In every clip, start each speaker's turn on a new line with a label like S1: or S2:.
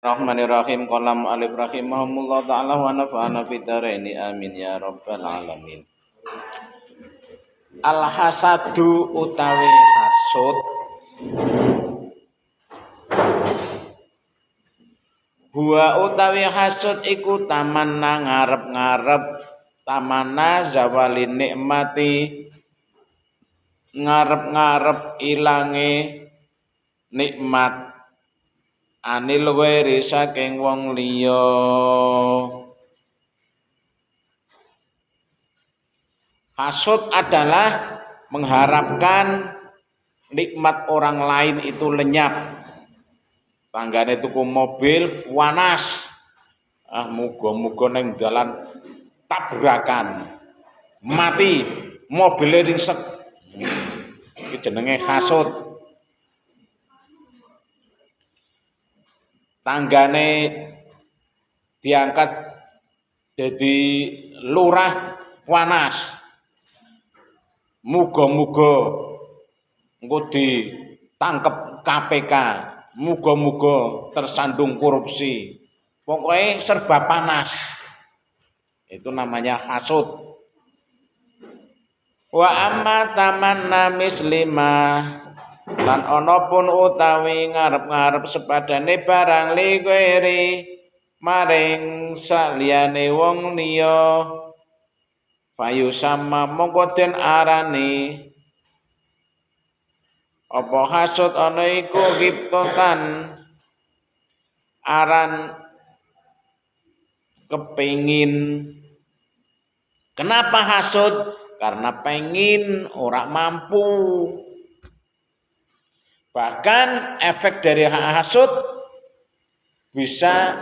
S1: Bismillahirrahmanirrahim. Qalam alif rahimahumullah ta'ala wa nafa'ana fid dharaini amin ya rabbal alamin. Al hasadu utawi hasud huwa utawi hasud iku tamanna ngarep-ngarep tamanna zawali nikmati ngarep-ngarep ilange nikmat anil wairi saking wong liya. Hasud adalah mengharapkan nikmat orang lain itu lenyap. Tanggane tuku mobil wanas. Muga-muga ning dalan tabrakan. Mati mobilnya ringsek. Iki jenenge hasud. Tanggane diangkat jadi lurah wanas. Muga-muga engko ditangkep KPK, muga-muga tersandung korupsi. Pokoknya serba panas. Itu namanya hasud. Wa amma tamanna mislimah lan ana pun utawi ngarep-ngarep sepadane barang liwiri maring saliyane wong liya fayu sama mongko den arani apa hasud ana iku kiptotan aran kepingin. Kenapa hasud? Karena pengin ora mampu. Bahkan efek dari hasud bisa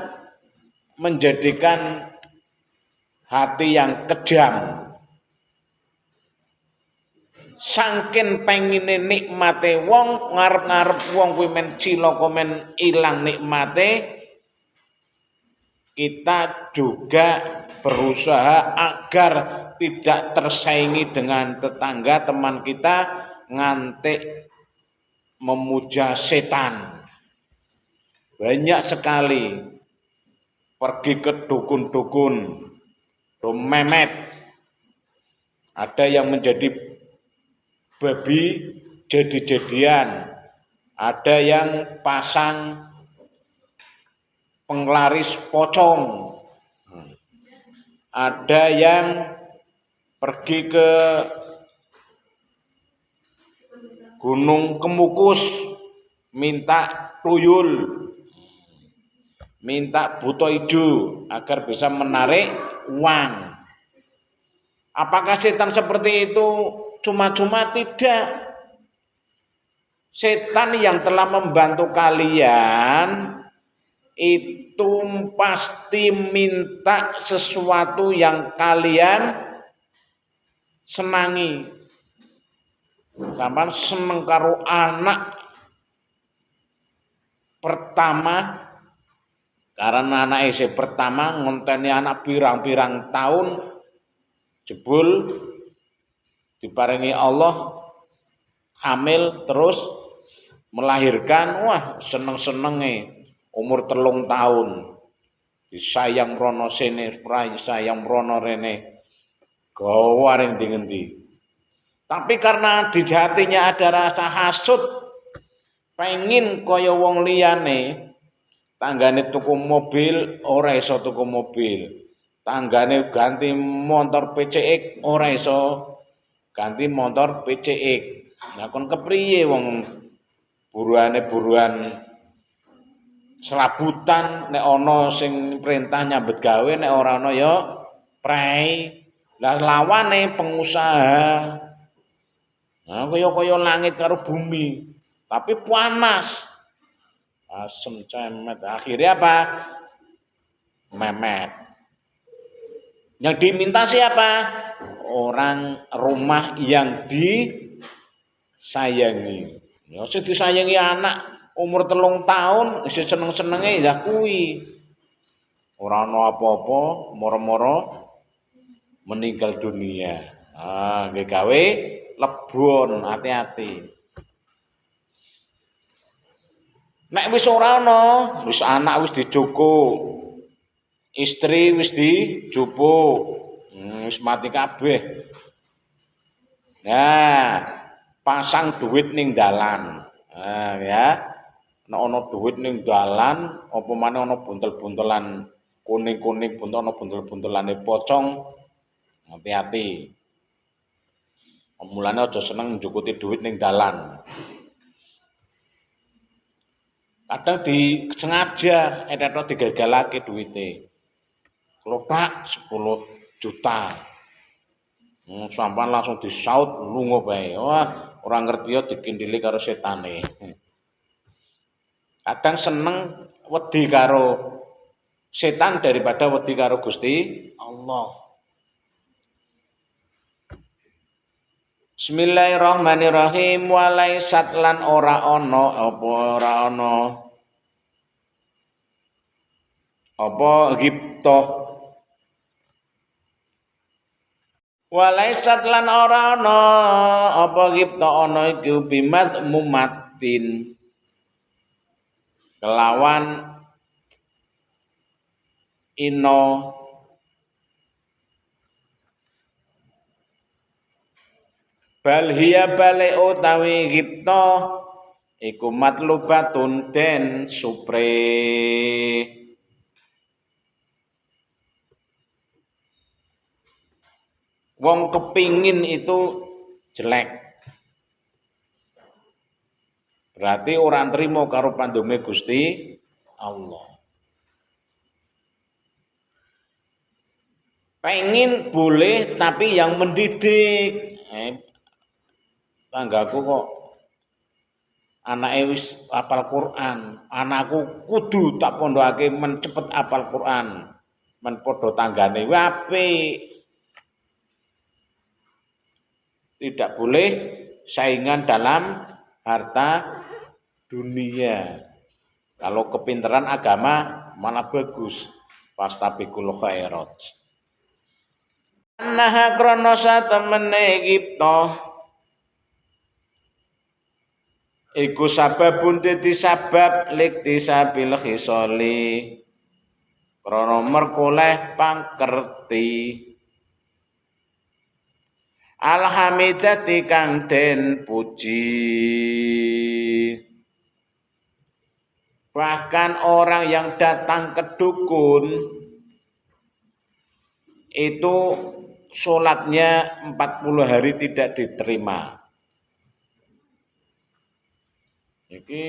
S1: menjadikan hati yang kejam. Sangkin pengine nikmate wong ngarep-ngarep wong kuwi men cilaka men ilang nikmate, kita juga berusaha agar tidak tersaingi dengan tetangga teman kita nganti memuja setan. Banyak sekali pergi ke dukun-dukun, memet. Ada yang menjadi babi jadi-jadian. Ada yang pasang penglaris pocong. Ada yang pergi ke Gunung Kemukus minta tuyul, minta buto ijo agar bisa menarik uang. Apakah setan seperti itu cuma-cuma? Tidak. Setan yang telah membantu kalian itu pasti minta sesuatu yang kalian senangi. Sampai seneng karo anak pertama, karena anak isi pertama ngonteni anak pirang-pirang tahun, jebul diparingi Allah hamil terus melahirkan. Wah, seneng-senenge umur 3 tahun disayang rono sene, sayang rono rene, gawaring di-endi. Tapi karena di hatinya ada rasa hasud, pengin kaya wong liyane, tanggane tuku mobil ora iso tuku mobil, tanggane ganti motor PCX ora iso ganti motor PCX. Lah kon kepriye wong buruan serabutan, nek ana sing perintah nyambet gawe, nek ora ana ya prei. Lah lawane pengusaha. Nah, kaya langit karo bumi, tapi panas. Asem cemet. Akhirnya apa? Memet. Yang diminta siapa? Orang rumah yang disayangi. Ya sing disayangi anak umur 3 tahun, isih seneng-senenge ya kuwi. Ora ana apa-apa, moro-moro meninggal dunia. Nggih gawe lebon, hati-hati. Nek wis ora ana, wis anak wis dijogo, istri wis dijupuk, wis mati kabeh. Nah, pasang duit ning dalan. Nah, ya. Nek ana duit ning dalan, apa maneh ana buntel-buntelan kuning-kuning, buntel ana buntel-buntelane pocong, hati-hati. Mulane aja seneng njukuti duit ning dalan. Kadang disengaja eteto digagalake duite. Klothak 10 juta. Sampean langsung disaut lunga bae. Wah, ora ngerti ya dikindili karo setane. Kadang seneng wedi karo setan daripada wedi karo Gusti Allah. Bismillahirrahmanirrahim. Walaisat lan ora ana apa ghibtah. Walaisat lan ora ana apa ghibtah ana iku bimat mumatin kelawan ino bal hiya bale utawi ghibtah iku matlubatun den supre wong kepingin itu jelek berarti orang trimo karo pandume Gusti Allah. Pengen boleh tapi yang mendidik. Tanggaku kok anake wis hafal Quran, anakku kudu tak pondokake men cepet hafal Quran. Men padha tanggane kuwi apik. Tidak boleh saingan dalam harta dunia. Kalau kepinteran agama malah bagus. Fastabiqul khairat. Naha krana satemene ghibtah iku sababun dadi sabab liktisabil khisali krana merkoleh pangkerti alhamidati kang den puji. Bahkan orang yang datang ke dukun itu sholatnya 40 hari tidak diterima. Iki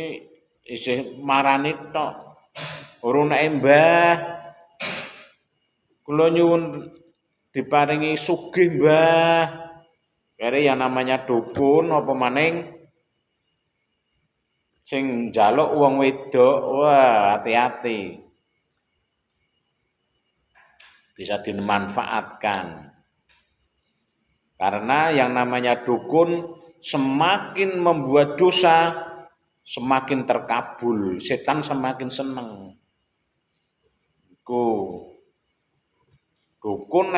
S1: isih marani tok. Urung nek Mbah kula nyuwun diparingi sugih Mbah. Kare yang namanya dukun apa maning sing njaluk wong wedok, wah hati-hati. Bisa dimanfaatkan. Karena yang namanya dukun semakin membuat dosa, semakin terkabul, setan semakin seneng. Dukun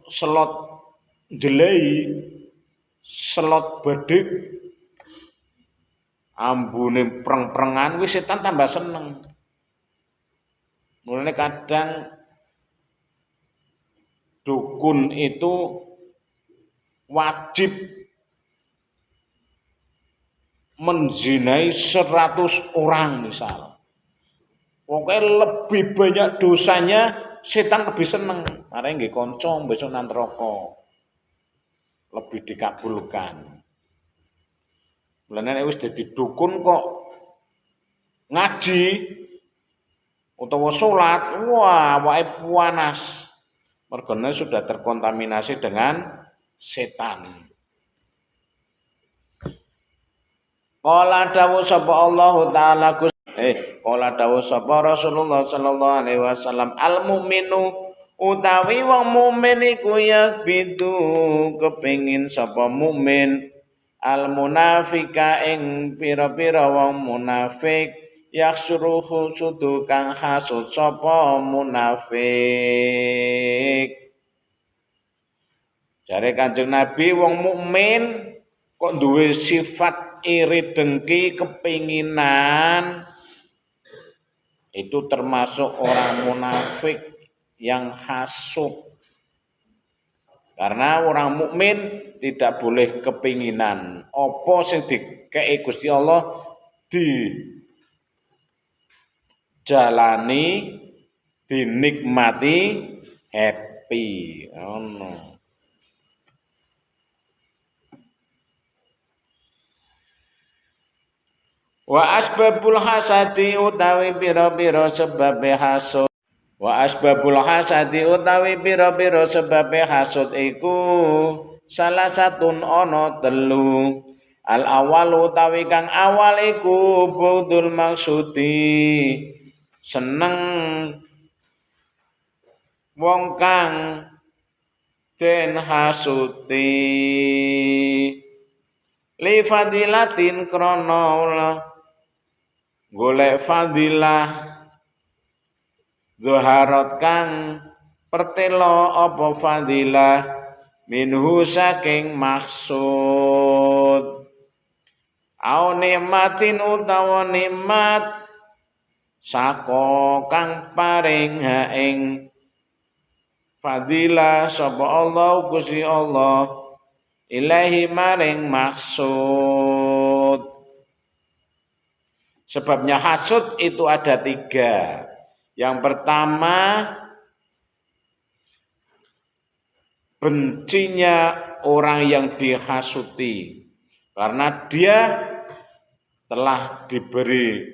S1: selot jelei, selot bedik, ambune preng-prengan, wis setan tambah seneng. Mulane kadang dukun itu wajib menzinai 100 orang misal. Pokoknya lebih banyak dosanya, setan lebih seneng. Karena nggih kanca besok nang neraka. Lebih dikabulkan. Mulane nek wis dadi dukun kok ngaji utawa salat, wah awake panas. Mergane sudah terkontaminasi dengan setan. Qala dawuh sapa Allah taala qala dawuh sapa Rasulullah sallallahu alaihi wasallam al mukminu utawi wong mukmin iku yakbidu kepengin sapa mukmin al munafika ing pira-pira wong munafik yaksuruhu sudu kang hasud sapa munafik. Jare Kanjeng Nabi wong mukmin kok duwe sifat iri dengki kepinginan itu termasuk orang munafik yang hasud. Karena orang mukmin tidak boleh kepinginan apa sing dikei Gusti Allah dijalani, dinikmati, happy. No. Wa asbabul hasadi utawi pira-pira sebabe hasud. Wa asbabul hasadi utawi pira-pira sebabe hasud iku salah satun ana telu. Al awal utawi kang awal iku budul maksudi seneng wong kang den hasuti li fadilatin krana golek fadilah zuharat kang pertelo apa fadilah minhu saking maksud au nikmatin utawa nikmat saka kang paring ha ing fadilah sapa Allah Gusti Allah ilahi maring maksud. Sebabnya hasud itu ada 3. Yang pertama, bencinya orang yang dihasuti karena dia telah diberi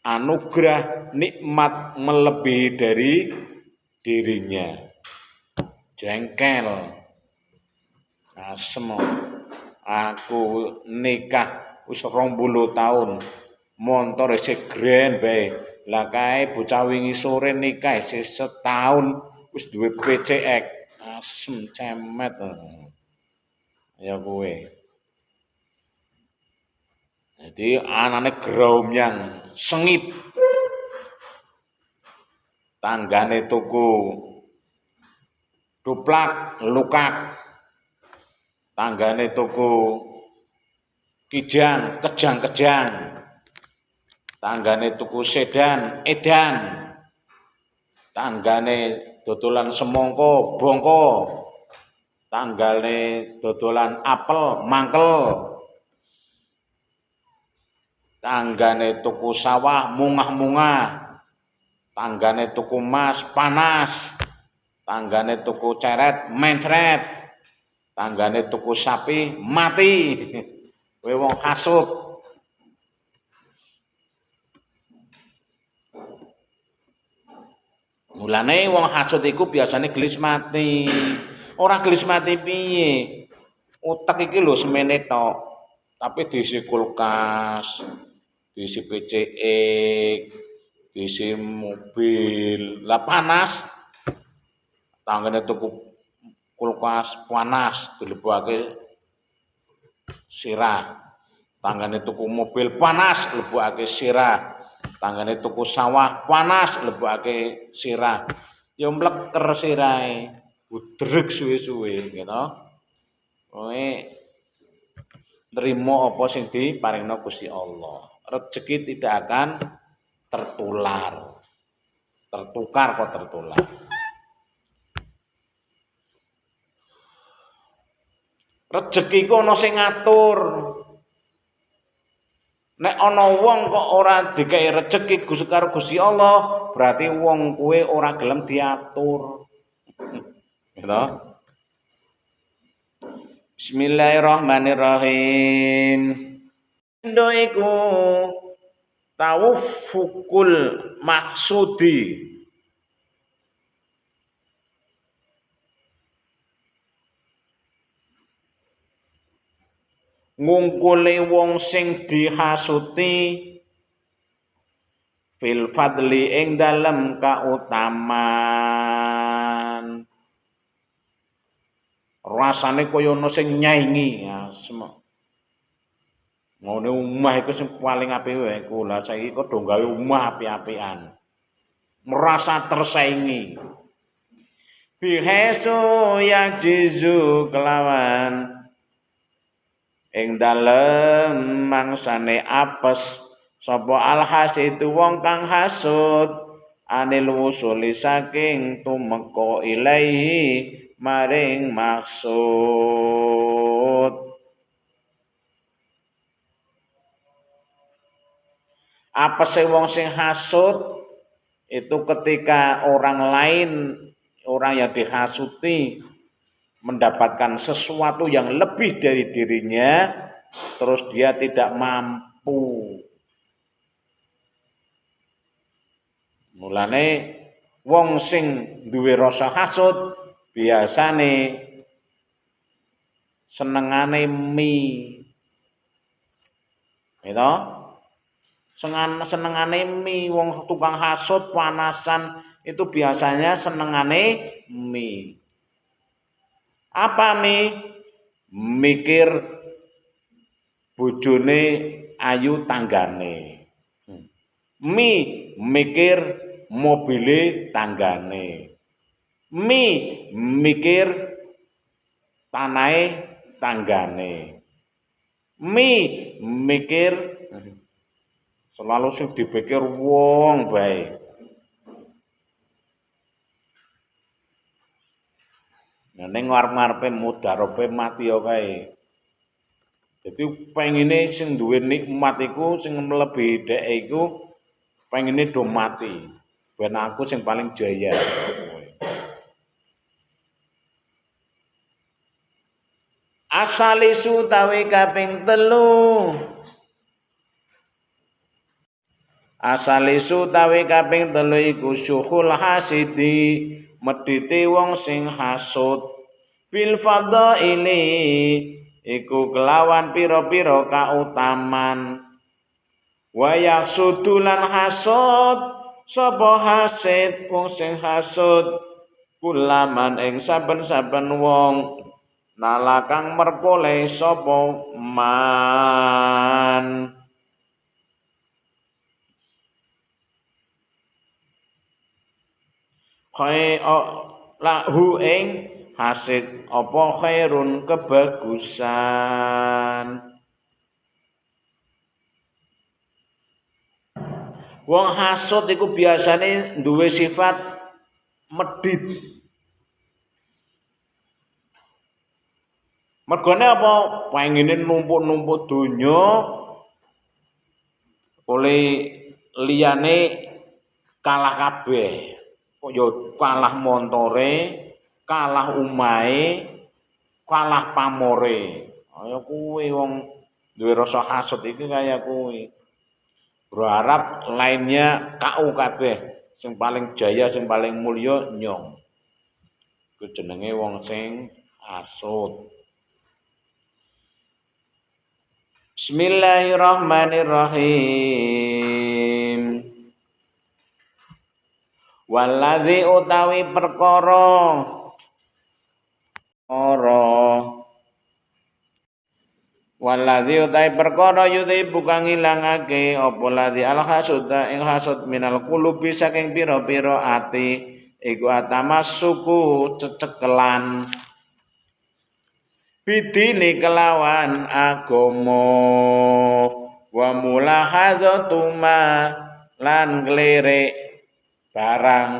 S1: anugerah nikmat melebihi dari dirinya. Jengkel, asem, aku nikah wis 20 tahun, montor isih gren bae. Lah kae bocah wingi sore nikah isih setahun wis duwe PCX. Asem cemet. Ya kowe. Jadi anane gromyang sengit. Tanggane tuku duplak lukak. Tanggane tuku kijang, kejang-kejang. Tanggane tuku sedan, edan. Tanggane dodolan semongko, bongko. Tanggane dodolan apel, mangkel. Tanggane tuku sawah, mungah-mungah. Tanggane tuku mas, panas. Tanggane tuku ceret, mencret. Tanggane tuku sapi, mati. Kowe wong hasud. Mulane wong hasud iku biasane gelis mati. Ora gelis mati piye? Utek iki lho semene tok. Tapi diisi kulkas, diisi PCX, diisi mobil. Lah panas. Tanggane tuku kulkas panas dilebokake sirah. Tanggane tuku mobil panas lebokake sirah. Tanggane tuku sawah panas lebokake sirah. Ya mleker sirahe, budreg suwe-suwe gitu. Kowe nrimo apa sing diparingna Gusti Allah. Rezeki tidak akan tertular. Tertukar kok tertular. Rezeki ku ana sing ngatur. Nek ana wong kok ora dikei rezeki karo Gusti Allah, berarti wong kuwe ora gelem diatur. Gitu. Bismillahirrahmanirrahim. Endo iku tawuffukul maksudi. Ngungkule wong sing dihasuti fil fadli ing dalem kautamaan. Rasane kaya ana sing nyaingi ya semua. Ngene omah iku sing paling apik wae iku. Lah saiki kok do gawe omah apik-apikan. Merasa tersaingi. Bihesu yajizu kelawan ing dalem mangsane apes sapa alhasidu wong kang hasud anil wusuli saking tumeka ilaihi maring maksud. Apese wong sing hasud itu ketika orang lain, orang yang dihasuti mendapatkan sesuatu yang lebih dari dirinya, terus dia tidak mampu. Mulane wong sing duwe rasa hasud biasane senengane mie. Gitu? Senengane mie, wong tukang hasud panasan itu biasanya senengane mie. Apa mie? Mikir bojone ayu tanggane. Mie mikir mobile tanggane. Mie mikir tanahe tanggane. Mie mikir selalu sing dipikir wong bae. Nah ning ngarep-ngarepe mudarope mati ya kae. Jadi pengine sing duwe nikmat iku sing melebihi dhek iku pengine do mati. Ben aku sing paling jaya. Asalisu tawi kaping 3. Asalisu tawi kaping 3 iku syuhul hasidi, medhite wong sing hasud. Bil fadhaili iku kelawan pira-pira kautaman. Wa yaksudu lan hasud sapa hasid wong sing hasud kulaman ing saben-saben wong nalakang merkoleh sapa man. Lahu ing hasid apa khairun kebagusan. Wong hasud iku biasane duwe sifat medhit. Mergone apa? Pengine numpuk-numpuk donya oleh liyane kalah kabeh. Kok ya kalah montore, kalah umahe, kalah pamore. Kaya kuwi wong duwe rasa hasud iki kaya kuwi. Berharap lainnya KO kabeh, sing paling jaya, sing paling mulya nyong. Iku jenenge wong sing hasud. Bismillahirrahmanirrahim. Waladzi utawi perkara waladzi utawi perkara yuti bukan ngilangake apa ladzi al hasuda ing hasud minal qulubi saking pira-pira ati iku atamassuku cecekelan bidini kelawan agama wa mulahadzatu ma lan ngelirik barang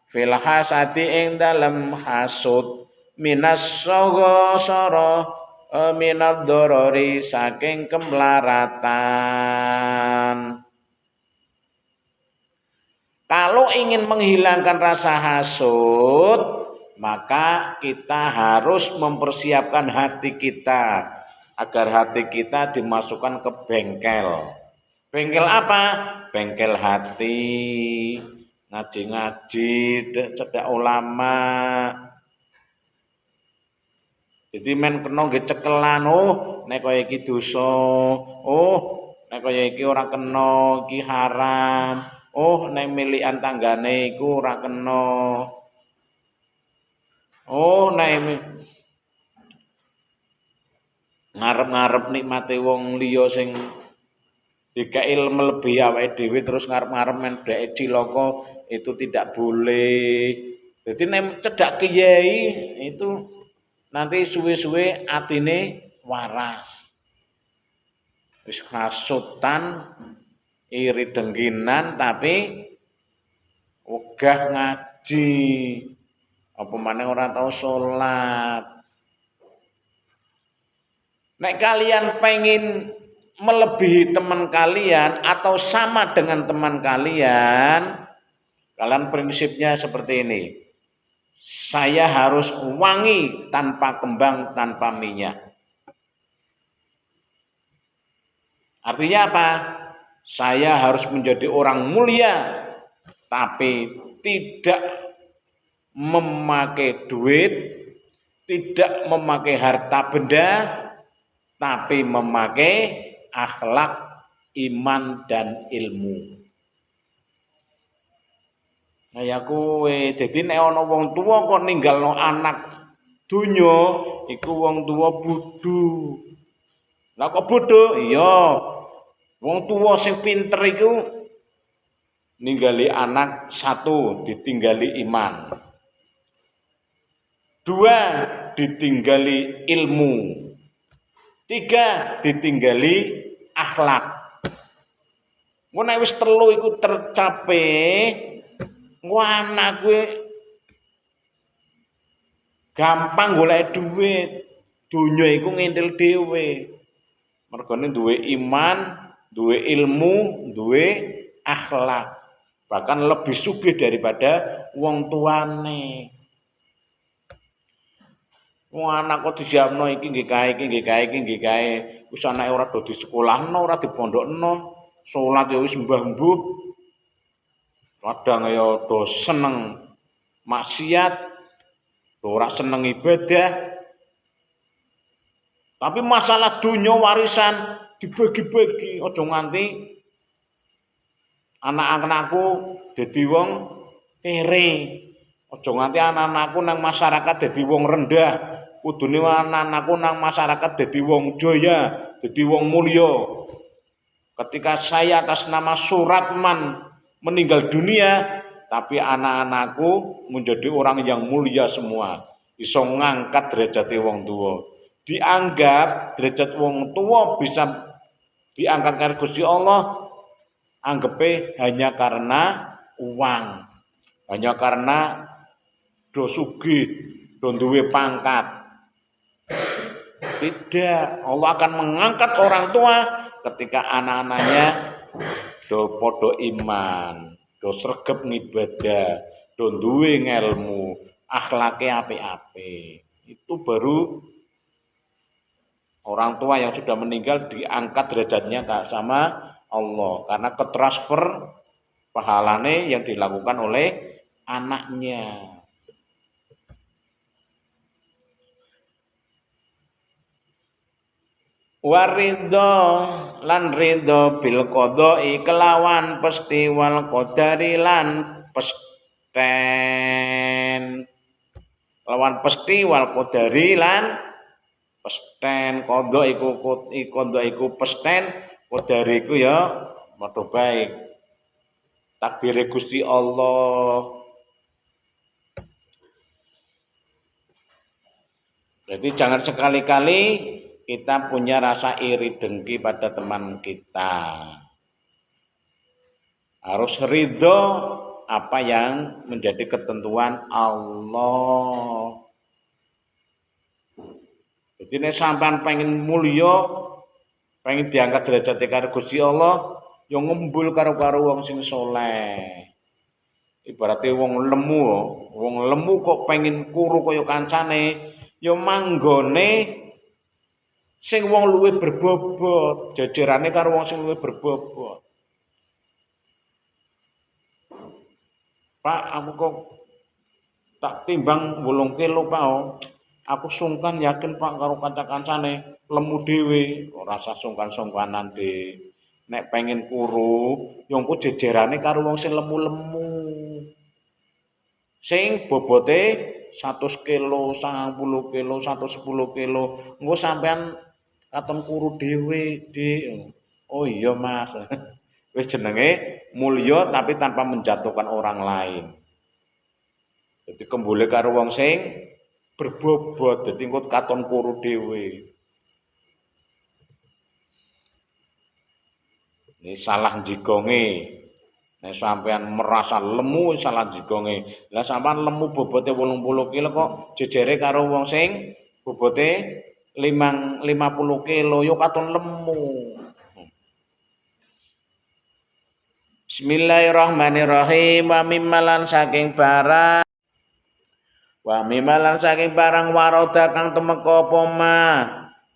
S1: fil hasati ing dalem hasud minas sogosoro minad dorori saking kemlaratan. Kalau ingin menghilangkan rasa hasud, maka kita harus mempersiapkan hati kita agar hati kita dimasukkan ke bengkel. Bengkel apa? Bengkel hati. Ngaji-ngaji, cedak ulama. Jadi men kena nggih cekelan, nek kaya iki dosa, nek kaya iki ora kena, iki haram. Nek milikan tanggane iku ora kena. Nek ngarep-ngarep nikmate wong liya sing dikail melebihi awake dhewe terus ngarep-ngarep men dhek cilaka itu tidak boleh. Jadi nek cedak kiai itu nanti suwe-suwe atine waras. Wis hasutan iri dengkinan tapi wegah ngaji. Apa maneh ora tau salat. Nek kalian pengen melebihi teman kalian atau sama dengan teman kalian, kalian prinsipnya seperti ini. Saya harus wangi tanpa kembang, tanpa minyak. Artinya apa? Saya harus menjadi orang mulia, tapi tidak memakai duit, tidak memakai harta benda, tapi memakai akhlak, iman, dan ilmu. Kaya kowe, dadi nek ana wong tuwa kok ninggalno anak donya, iku wong tuwa bodho. Lah kok bodho? Iya. Wong tuwa sing pinter iku ninggali anak satu, ditinggali iman. Dua, ditinggali ilmu. Tiga, ditinggali akhlak. Engko nek wis telu iku tercapai, anak kuwi gampang golek duit. Donya iku ngintil dhewe. Mergone duwe iman, duwe ilmu, duwe akhlak. Bahkan lebih sugih daripada wong tuane. Wong anak kok dijawabno iki nggih kae, iki nggih kae, iki nggih kae. Wis anake ora do di sekolahno, ora dipondhokno, salat ya wis mbah-mbuh. Kadang ya do seneng maksiat, do ora seneng ibadah. Tapi masalah dunya warisan dibagi-bagi, aja nganti anak-anakku dadi wong kere. Aja nganti anak-anakku nang masyarakat dadi wong rendah. Kudune anak-anakku nang masyarakat dadi wong jaya, dadi wong mulya. Ketika saya atas nama Suratman meninggal dunia, tapi anak-anakku menjadi orang yang mulia semua. Iso ngangkat derajate wong tuwa. Dianggap derajat wong tuwa bisa diangkat karo Gusti Allah, anggepe hanya karena uang, hanya karena do sugih, do duwe pangkat. Tidak, Allah akan mengangkat orang tua ketika anak-anaknya do podo iman, do sregep ngibadah, do duwe ngelmu, akhlake apik-apik. Itu baru orang tua yang sudah meninggal diangkat derajatnya sama Allah karena ketransfer pahalane yang dilakukan oleh anaknya. Waridho lan ridho bil qadai kelawan pesti wal qadari lan pesten. Lawan pesti wal qadari lan pesten. Qadha iku pesten, qadari iku ya padha baik. Takdire Gusti Allah. Jadi jangan sekali-kali kita punya rasa iri dengki pada teman kita. Harus ridho apa yang menjadi ketentuan Allah. Jadi nek sampean pengen mulya, pengen diangkat derajat karo Gusti Allah, ya ngembul karo wong sing saleh. Ibaratnya wong lemu kok pengen kuru kaya kancane, ya manggone sing wong luwih berbobot, jajarane karo wong sing luwih berbobot. Pak, aku kok tak timbang 8 kilo, Pak. Aku sungkan yakin Pak karo kanca-kancane lemu dhewe, kok rasa sungkan-sungkanan de. Nek pengen kuru, yo engko jejerane karo wong sing lemu-lemu. Sing bobote 100 kilo, 90 kilo, 110 kilo, engko sampean katon kuru dhewe, Dik. Oh iya, Mas. Wis jenenge mulya tapi tanpa menjatuhkan orang lain. Jadi kembule karo wong sing berbobot, dadi engko katon kuru dhewe. Ini salah jigonge. Nek sampean merasa lemu salah jigonge. Lah sampean lemu bobote 80 kilo kok jejere karo wong sing bobote 50 kilo yo katon lemu. Bismillahirrahmanirrahim. Wa mimmalan saking barang waroda kang temeka apa ma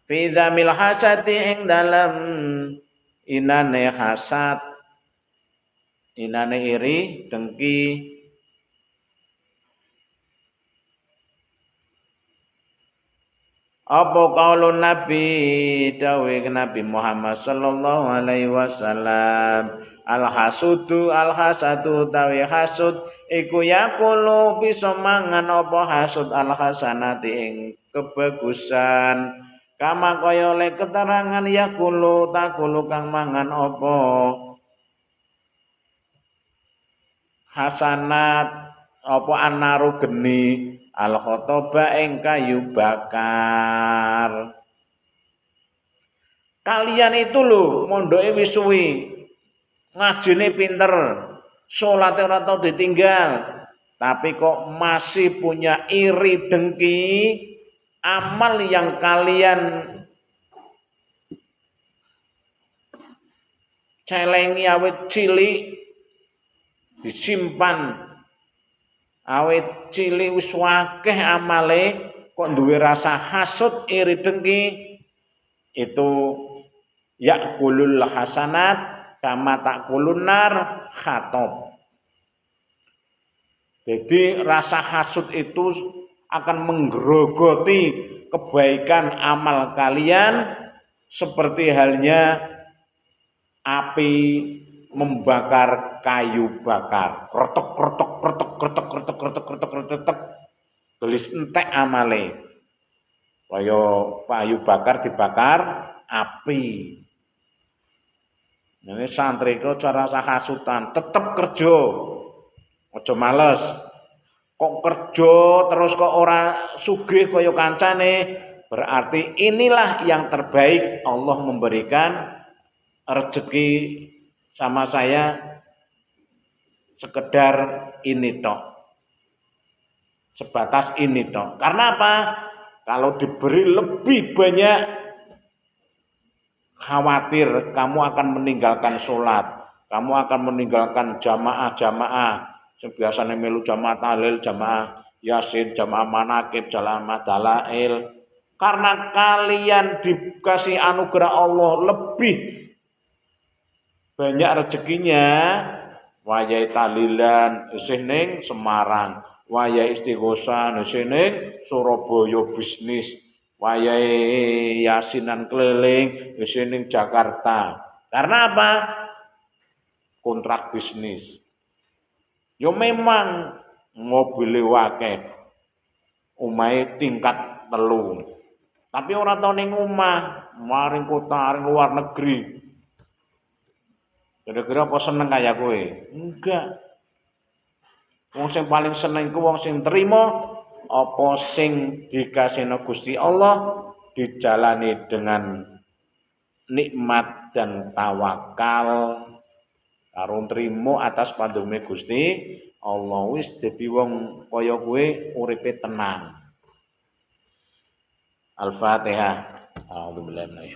S1: fi dzamil hasati ing dalem inane hasad, inane iri, dengki. Apa kaulun Nabi dawe Nabi Muhammad sallallahu alaihi wasallam al hasadu tawi hasud iku yakulu bisa mangan apa hasud al hasanati ing kebagusan kama kaya oleh keterangan yakulu takulu kang mangan apa hasanat apa anaru geni al khotoba ing kayu bakar. Kalian itu lho mondoke wis suwi, ngajine pinter, salate ora tau ditinggal, tapi kok masih punya iri dengki amal yang kalian celengi awet cilik disimpan awet cilik wis akeh amale kok duwe rasa hasud iri dengki itu yakulul hasanat kama takulun nar khatab. Jadi rasa hasud itu akan menggerogoti kebaikan amal kalian seperti halnya api membakar kayu bakar. Krotok tulis entek amale. Kaya kayu bakar dibakar api. Ini santri kok cara hasutan, tetep kerja. Aja males. Kok kerja terus kok ora sugih kaya kancane, berarti inilah yang terbaik Allah memberikan rezeki sama saya sekedar ini tok. Sebatas ini tok. Karena apa? Kalau diberi lebih banyak khawatir kamu akan meninggalkan sholat, kamu akan meninggalkan jamaah-jamaah, biasanya melu jamaah tahlil, jamaah yasin, jamaah manakib, jamaah dalail. Karena kalian dikasih anugerah Allah lebih banyak rezekinya, wayai tahlilan isih ning Semarang, wayai istighosa isih ning Surabaya bisnis, wayai yasinan keliling isih ning Jakarta. Karena apa? Kontrak bisnis. Yo memang mobil wakeh, omahe tingkat 3. Tapi ora tau ning omah, maring kota, maring luar negeri. Kira-kira apa seneng kaya kowe? Enggak. Wong sing paling seneng iku wong sing trima apa sing dikasihna Gusti Allah dijalani dengan nikmat dan tawakal karo trimo atas pandume Gusti Allah wis dadi wong kaya kowe uripe tenang. Al-Fatihah. A'udzubillahi